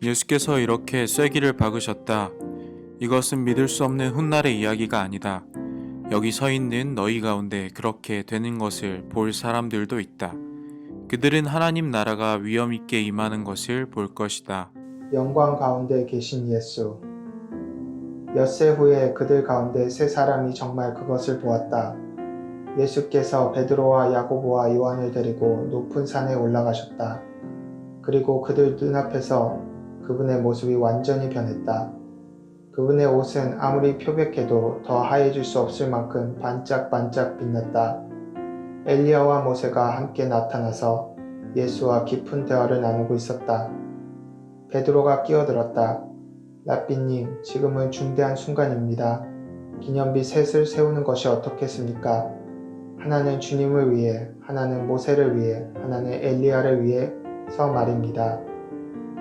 예수께서 이렇게 쐐기를 박으셨다. 이것은 믿을 수 없는 훗날의 이야기가 아니다. 여기 서 있는 너희 가운데 그렇게 되는 것을 볼 사람들도 있다. 그들은 하나님 나라가 위엄 있게 임하는 것을 볼 것이다. 영광 가운데 계신 예수. 엿새 후에 그들 가운데 세 사람이 정말 그것을 보았다. 예수께서 베드로와 야고보와 요한을 데리고 높은 산에 올라가셨다. 그리고 그들 눈앞에서 그분의 모습이 완전히 변했다. 그분의 옷은 아무리 표백해도 더 하얘질 수 없을 만큼 반짝반짝 빛났다. 엘리야와 모세가 함께 나타나서 예수와 깊은 대화를 나누고 있었다. 베드로가 끼어들었다. 랍비님, 지금은 중대한 순간입니다. 기념비 셋을 세우는 것이 어떻겠습니까? 하나는 주님을 위해, 하나는 모세를 위해, 하나는 엘리야를 위해서 말입니다.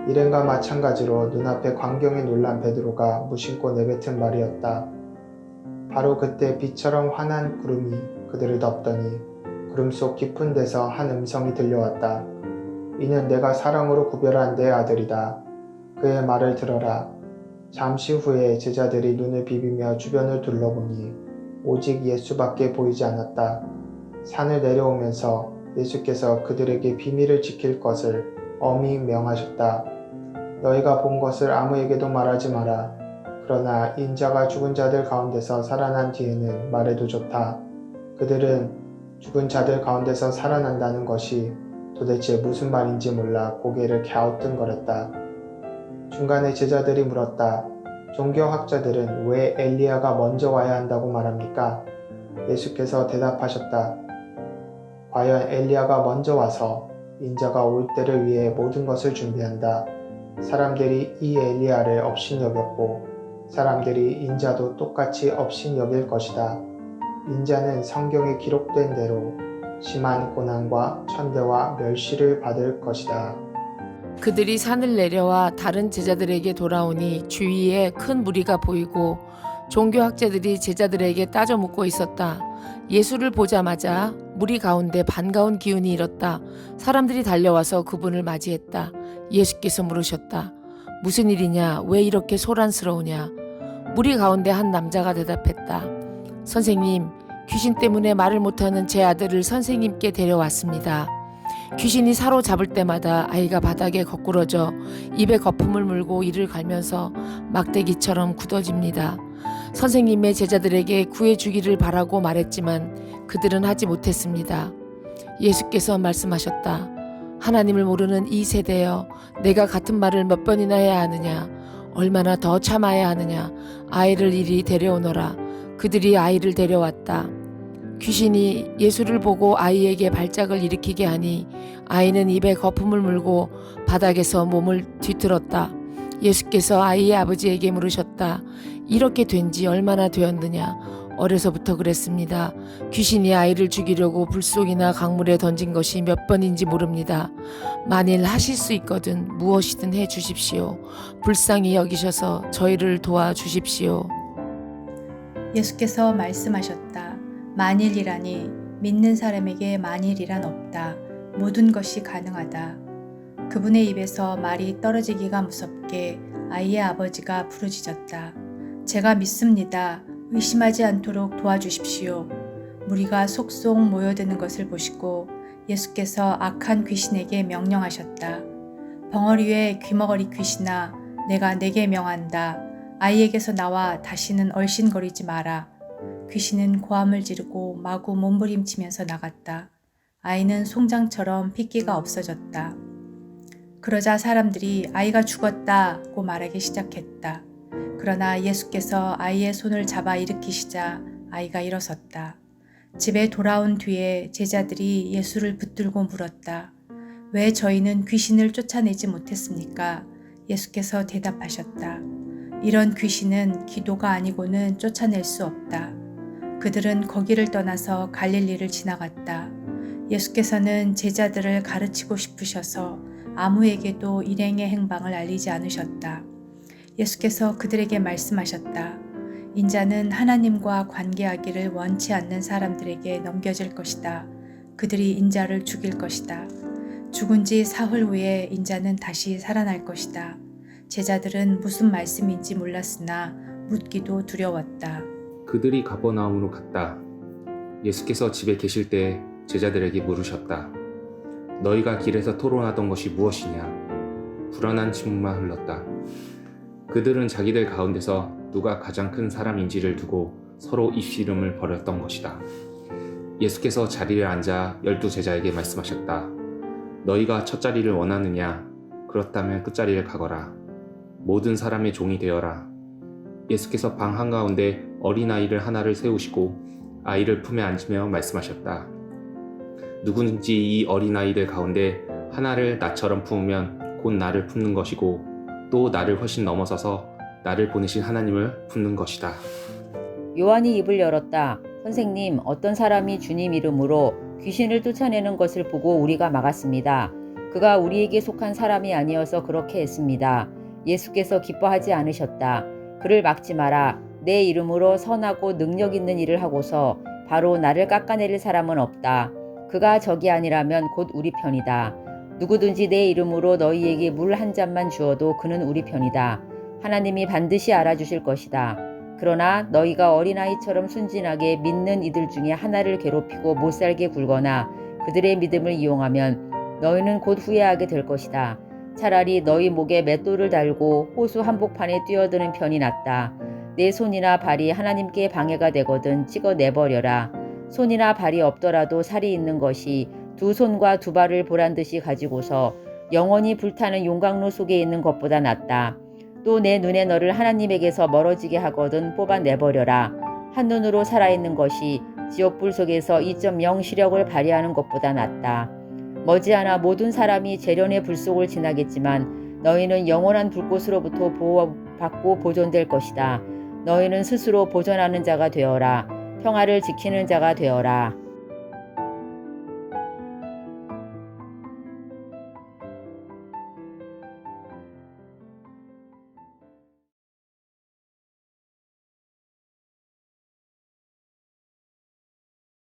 일행과 마찬가지로 눈앞에 광경에 놀란 베드로가 무심코 내뱉은 말이었다. 바로 그때 빛처럼 환한 구름이 그들을 덮더니 구름 속 깊은 데서 한 음성이 들려왔다. 이는 내가 사랑으로 구별한 내 아들이다. 그의 말을 들어라. 잠시 후에 제자들이 눈을 비비며 주변을 둘러보니 오직 예수밖에 보이지 않았다. 산을 내려오면서 예수께서 그들에게 비밀을 지킬 것을 엄히 명하셨다. 너희가 본 것을 아무에게도 말하지 마라. 그러나 인자가 죽은 자들 가운데서 살아난 뒤에는 말해도 좋다. 그들은 죽은 자들 가운데서 살아난다는 것이 도대체 무슨 말인지 몰라 고개를 갸우뚱거렸다. 중간에 제자들이 물었다. 종교학자들은 왜 엘리야가 먼저 와야 한다고 말합니까? 예수께서 대답하셨다. 과연 엘리야가 먼저 와서 인자가 올 때를 위해 모든 것을 준비한다. 사람들이 이 엘리야를 업신여겼고 사람들이 인자도 똑같이 업신여길 것이다. 인자는 성경에 기록된 대로 심한 고난과 천대와 멸시를 받을 것이다. 그들이 산을 내려와 다른 제자들에게 돌아오니 주위에 큰 무리가 보이고 종교학자들이 제자들에게 따져 묻고 있었다. 예수를 보자마자 무리 가운데 반가운 기운이 일었다. 사람들이 달려와서 그분을 맞이했다. 예수께서 물으셨다. 무슨 일이냐? 왜 이렇게 소란스러우냐? 무리 가운데 한 남자가 대답했다. 선생님, 귀신 때문에 말을 못하는 제 아들을 선생님께 데려왔습니다. 귀신이 사로잡을 때마다 아이가 바닥에 거꾸러져 입에 거품을 물고 이를 갈면서 막대기처럼 굳어집니다. 선생님의 제자들에게 구해주기를 바라고 말했지만 그들은 하지 못했습니다. 예수께서 말씀하셨다. 하나님을 모르는 이 세대여, 내가 같은 말을 몇 번이나 해야 하느냐? 얼마나 더 참아야 하느냐? 아이를 이리 데려오너라. 그들이 아이를 데려왔다. 귀신이 예수를 보고 아이에게 발작을 일으키게 하니 아이는 입에 거품을 물고 바닥에서 몸을 뒤틀었다. 예수께서 아이의 아버지에게 물으셨다. 이렇게 된 지 얼마나 되었느냐? 어려서부터 그랬습니다. 귀신이 아이를 죽이려고 불속이나 강물에 던진 것이 몇 번인지 모릅니다. 만일 하실 수 있거든 무엇이든 해 주십시오. 불쌍히 여기셔서 저희를 도와주십시오. 예수께서 말씀하셨다. 만일이라니 믿는 사람에게 만일이란 없다. 모든 것이 가능하다. 그분의 입에서 말이 떨어지기가 무섭게 아이의 아버지가 부르짖었다. 제가 믿습니다. 의심하지 않도록 도와주십시오. 무리가 속속 모여드는 것을 보시고 예수께서 악한 귀신에게 명령하셨다. 벙어리의 귀머거리 귀신아, 내가 내게 명한다. 아이에게서 나와 다시는 얼씬거리지 마라. 귀신은 고함을 지르고 마구 몸부림치면서 나갔다. 아이는 송장처럼 핏기가 없어졌다. 그러자 사람들이 아이가 죽었다고 말하기 시작했다. 그러나 예수께서 아이의 손을 잡아 일으키시자 아이가 일어섰다. 집에 돌아온 뒤에 제자들이 예수를 붙들고 물었다. 왜 저희는 귀신을 쫓아내지 못했습니까? 예수께서 대답하셨다. 이런 귀신은 기도가 아니고는 쫓아낼 수 없다. 그들은 거기를 떠나서 갈릴리를 지나갔다. 예수께서는 제자들을 가르치고 싶으셔서 아무에게도 일행의 행방을 알리지 않으셨다. 예수께서 그들에게 말씀하셨다. 인자는 하나님과 관계하기를 원치 않는 사람들에게 넘겨질 것이다. 그들이 인자를 죽일 것이다. 죽은 지 사흘 후에 인자는 다시 살아날 것이다. 제자들은 무슨 말씀인지 몰랐으나 묻기도 두려웠다. 그들이 가버나움으로 갔다. 예수께서 집에 계실 때 제자들에게 물으셨다. 너희가 길에서 토론하던 것이 무엇이냐? 불안한 침묵만 흘렀다. 그들은 자기들 가운데서 누가 가장 큰 사람인지를 두고 서로 입씨름을 벌였던 것이다. 예수께서 자리에 앉아 12제자에게 말씀하셨다. 너희가 첫 자리를 원하느냐? 그렇다면 끝자리를 가거라. 모든 사람의 종이 되어라. 예수께서 방 한가운데 어린아이를 하나를 세우시고 아이를 품에 앉으며 말씀하셨다. 누구든지 이 어린아이들 가운데 하나를 나처럼 품으면 곧 나를 품는 것이고 또 나를 훨씬 넘어서서 나를 보내신 하나님을 품는 것이다. 요한이 입을 열었다. 선생님, 어떤 사람이 주님 이름으로 귀신을 쫓아내는 것을 보고 우리가 막았습니다. 그가 우리에게 속한 사람이 아니어서 그렇게 했습니다. 예수께서 기뻐하지 않으셨다. 그를 막지 마라. 내 이름으로 선하고 능력 있는 일을 하고서 바로 나를 깎아내릴 사람은 없다. 그가 적이 아니라면 곧 우리 편이다. 누구든지 내 이름으로 너희에게 물 한 잔만 주어도 그는 우리 편이다. 하나님이 반드시 알아주실 것이다. 그러나 너희가 어린아이처럼 순진하게 믿는 이들 중에 하나를 괴롭히고 못살게 굴거나 그들의 믿음을 이용하면 너희는 곧 후회하게 될 것이다. 차라리 너희 목에 맷돌을 달고 호수 한복판에 뛰어드는 편이 낫다. 내 손이나 발이 하나님께 방해가 되거든 찍어내버려라. 손이나 발이 없더라도 살이 있는 것이 두 손과 두 발을 보란듯이 가지고서 영원히 불타는 용광로 속에 있는 것보다 낫다. 또 내 눈에 너를 하나님에게서 멀어지게 하거든 뽑아내버려라. 한눈으로 살아있는 것이 지옥불 속에서 2.0 시력을 발휘하는 것보다 낫다. 머지않아 모든 사람이 재련의 불 속을 지나겠지만 너희는 영원한 불꽃으로부터 보호받고 보존될 것이다. 너희는 스스로 보존하는 자가 되어라. 평화를 지키는 자가 되어라.